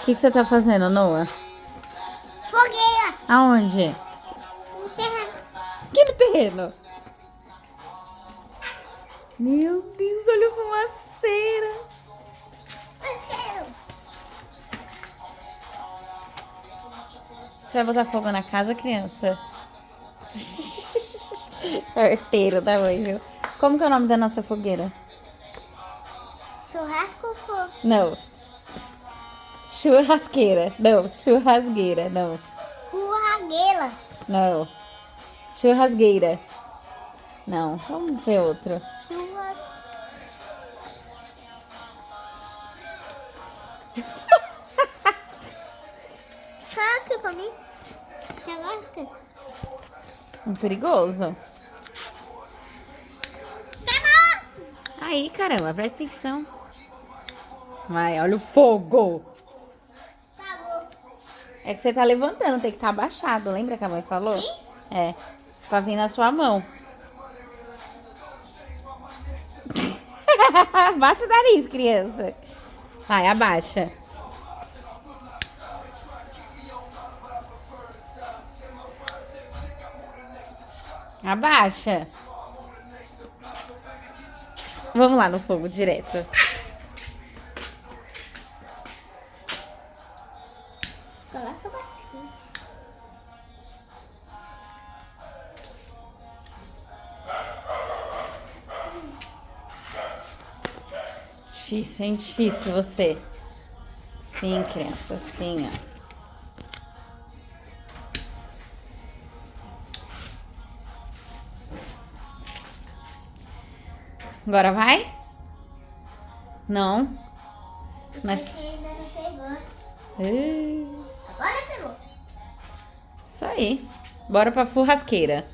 O que você tá fazendo, Noah? Fogueira. Aonde? No terreno. Aqui no terreno. Meu Deus, olha a fumaceira. Você vai botar fogo na casa, criança? Arteiro da mãe, viu? Como que é o nome da nossa fogueira? Churrasco fogo. Não. Churrasqueira. Não. Churrasqueira. Não. Churrasqueira. Não. Churrasqueira. Não. Vamos ver outro. Churras. Fala aqui pra mim. Agora aqui. Perigoso. Tá Aí, caramba, presta atenção. Vai, olha o fogo. bom. É que você tá levantando, tem que estar abaixado. Lembra que a mãe falou? Sim. É. Pra vir na sua mão. Abaixa o nariz, criança. Vai, abaixa. Abaixa. Vamos lá no fogo direto. Coloca bastante. Difícil, hein? Difícil você. Sim, criança, sim, ó. Agora vai? Não. Mas. Você ainda não pegou. É, Agora pegou. isso aí. Bora pra churrasqueira.